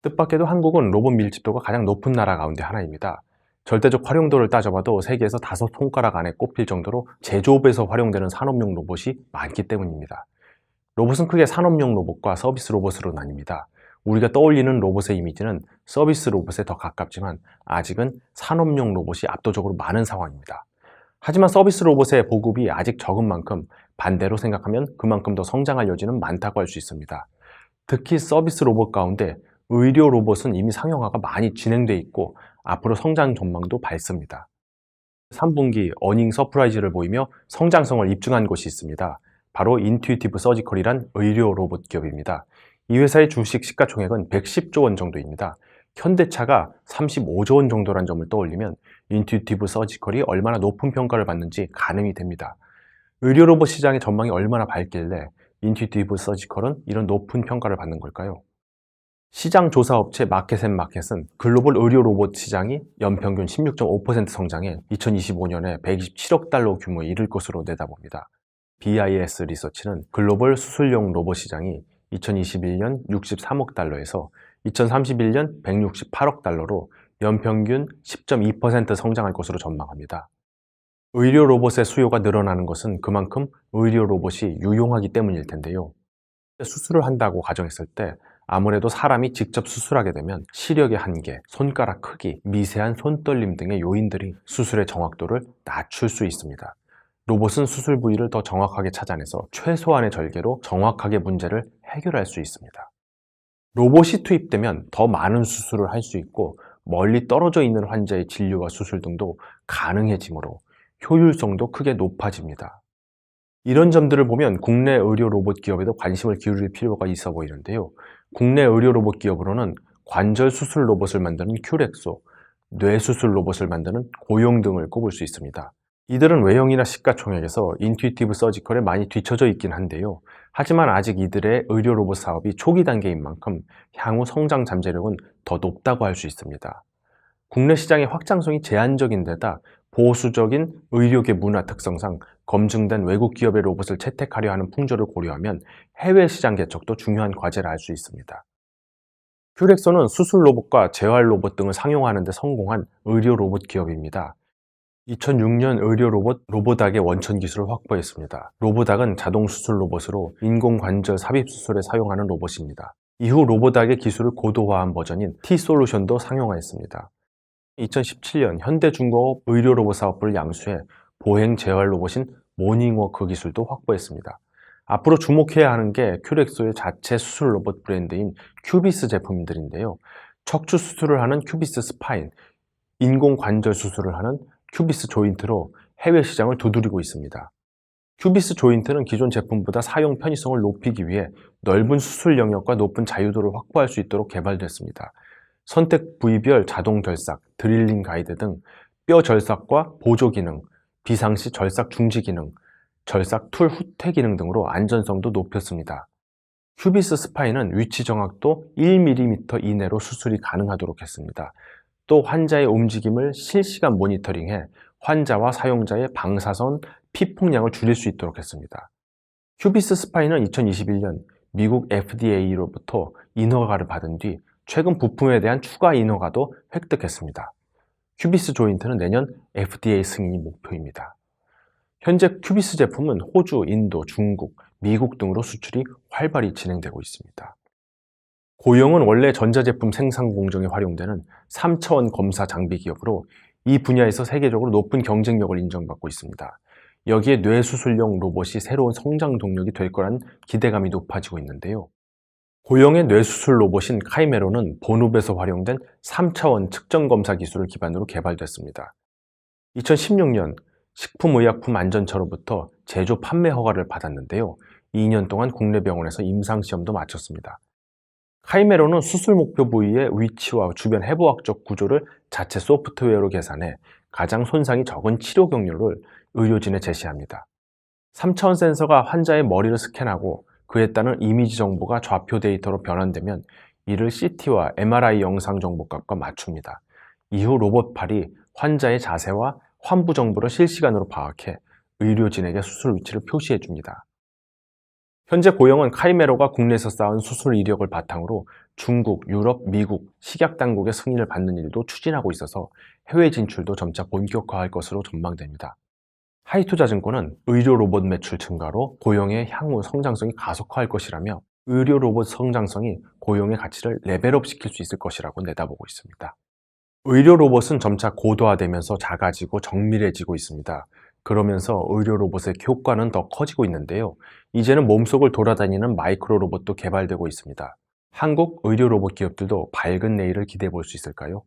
뜻밖에도 한국은 로봇 밀집도가 가장 높은 나라 가운데 하나입니다. 절대적 활용도를 따져봐도 세계에서 5손가락 안에 꼽힐 정도로 제조업에서 활용되는 산업용 로봇이 많기 때문입니다. 로봇은 크게 산업용 로봇과 서비스 로봇으로 나뉩니다. 우리가 떠올리는 로봇의 이미지는 서비스 로봇에 더 가깝지만 아직은 산업용 로봇이 압도적으로 많은 상황입니다. 하지만 서비스 로봇의 보급이 아직 적은 만큼 반대로 생각하면 그만큼 더 성장할 여지는 많다고 할 수 있습니다. 특히 서비스 로봇 가운데 의료 로봇은 이미 상용화가 많이 진행돼 있고 앞으로 성장 전망도 밝습니다. 3분기 어닝 서프라이즈를 보이며 성장성을 입증한 곳이 있습니다. 바로 인투이티브 서지컬이란 의료 로봇 기업입니다. 이 회사의 주식 시가총액은 110조 원 정도입니다. 현대차가 35조 원 정도란 점을 떠올리면 인투이티브 서지컬이 얼마나 높은 평가를 받는지 가늠이 됩니다. 의료 로봇 시장의 전망이 얼마나 밝길래 인투이티브 서지컬은 이런 높은 평가를 받는 걸까요? 시장 조사 업체 마켓앤마켓은 글로벌 의료 로봇 시장이 연평균 16.5% 성장해 2025년에 127억 달러 규모에 이를 것으로 내다봅니다. BIS 리서치는 글로벌 수술용 로봇 시장이 2021년 63억 달러에서 2031년 168억 달러로 연평균 10.2% 성장할 것으로 전망합니다. 의료 로봇의 수요가 늘어나는 것은 그만큼 의료 로봇이 유용하기 때문일 텐데요. 수술을 한다고 가정했을 때 아무래도 사람이 직접 수술하게 되면 시력의 한계, 손가락 크기, 미세한 손떨림 등의 요인들이 수술의 정확도를 낮출 수 있습니다. 로봇은 수술 부위를 더 정확하게 찾아내서 최소한의 절개로 정확하게 문제를 해결할 수 있습니다. 로봇이 투입되면 더 많은 수술을 할 수 있고 멀리 떨어져 있는 환자의 진료와 수술 등도 가능해지므로 효율성도 크게 높아집니다. 이런 점들을 보면 국내 의료 로봇 기업에도 관심을 기울일 필요가 있어 보이는데요. 국내 의료 로봇 기업으로는 관절 수술 로봇을 만드는 큐렉소, 뇌 수술 로봇을 만드는 고용 등을 꼽을 수 있습니다. 이들은 외형이나 시가총액에서 인투이티브 서지컬에 많이 뒤처져 있긴 한데요. 하지만 아직 이들의 의료 로봇 사업이 초기 단계인 만큼 향후 성장 잠재력은 더 높다고 할 수 있습니다. 국내 시장의 확장성이 제한적인 데다 보수적인 의료계 문화 특성상 검증된 외국 기업의 로봇을 채택하려 하는 풍조를 고려하면 해외 시장 개척도 중요한 과제라 할 수 있습니다. 큐렉소는 수술 로봇과 재활 로봇 등을 상용화하는 데 성공한 의료 로봇 기업입니다. 2006년 의료 로봇 로보닥의 원천 기술을 확보했습니다. 로보닥은 자동 수술 로봇으로 인공관절 삽입 수술에 사용하는 로봇입니다. 이후 로보닥의 기술을 고도화한 버전인 T-솔루션도 상용화했습니다. 2017년 현대중공업 의료 로봇 사업부를 양수해 보행 재활 로봇인 모닝워크 기술도 확보했습니다. 앞으로 주목해야 하는 게 큐렉소의 자체 수술 로봇 브랜드인 큐비스 제품들인데요. 척추 수술을 하는 큐비스 스파인, 인공관절 수술을 하는 큐비스 조인트로 해외 시장을 두드리고 있습니다. 큐비스 조인트는 기존 제품보다 사용 편의성을 높이기 위해 넓은 수술 영역과 높은 자유도를 확보할 수 있도록 개발됐습니다. 선택 부위별 자동 결삭, 드릴링 가이드 등 뼈 절삭과 보조 기능, 비상시 절삭 중지 기능, 절삭 툴 후퇴 기능 등으로 안전성도 높였습니다. 큐비스 스파인은 위치 정확도 1mm 이내로 수술이 가능하도록 했습니다. 또 환자의 움직임을 실시간 모니터링해 환자와 사용자의 방사선 피폭량을 줄일 수 있도록 했습니다. 큐비스 스파인은 2021년 미국 FDA로부터 인허가를 받은 뒤 최근 부품에 대한 추가 인허가도 획득했습니다. 큐비스 조인트는 내년 FDA 승인이 목표입니다. 현재 큐비스 제품은 호주, 인도, 중국, 미국 등으로 수출이 활발히 진행되고 있습니다. 고영은 원래 전자제품 생산 공정에 활용되는 3차원 검사 장비 기업으로 이 분야에서 세계적으로 높은 경쟁력을 인정받고 있습니다. 여기에 뇌수술용 로봇이 새로운 성장 동력이 될 거란 기대감이 높아지고 있는데요. 고영의 뇌수술 로봇인 카이메로는 본업에서 활용된 3차원 측정검사 기술을 기반으로 개발됐습니다. 2016년 식품의약품안전처로부터 제조 판매 허가를 받았는데요. 2년 동안 국내 병원에서 임상시험도 마쳤습니다. 카이메로는 수술 목표 부위의 위치와 주변 해부학적 구조를 자체 소프트웨어로 계산해 가장 손상이 적은 치료 경로를 의료진에 제시합니다. 3차원 센서가 환자의 머리를 스캔하고 그에 따른 이미지 정보가 좌표 데이터로 변환되면 이를 CT와 MRI 영상 정보값과 맞춥니다. 이후 로봇팔이 환자의 자세와 환부 정보를 실시간으로 파악해 의료진에게 수술 위치를 표시해 줍니다. 현재 고영은 카이메로가 국내에서 쌓은 수술 이력을 바탕으로 중국, 유럽, 미국 식약 당국의 승인을 받는 일도 추진하고 있어서 해외 진출도 점차 본격화할 것으로 전망됩니다. 하이투자증권은 의료 로봇 매출 증가로 고용의 향후 성장성이 가속화할 것이라며 의료 로봇 성장성이 고용의 가치를 레벨업 시킬 수 있을 것이라고 내다보고 있습니다. 의료 로봇은 점차 고도화되면서 작아지고 정밀해지고 있습니다. 그러면서 의료 로봇의 효과는 더 커지고 있는데요. 이제는 몸속을 돌아다니는 마이크로 로봇도 개발되고 있습니다. 한국 의료 로봇 기업들도 밝은 내일을 기대해 볼 수 있을까요?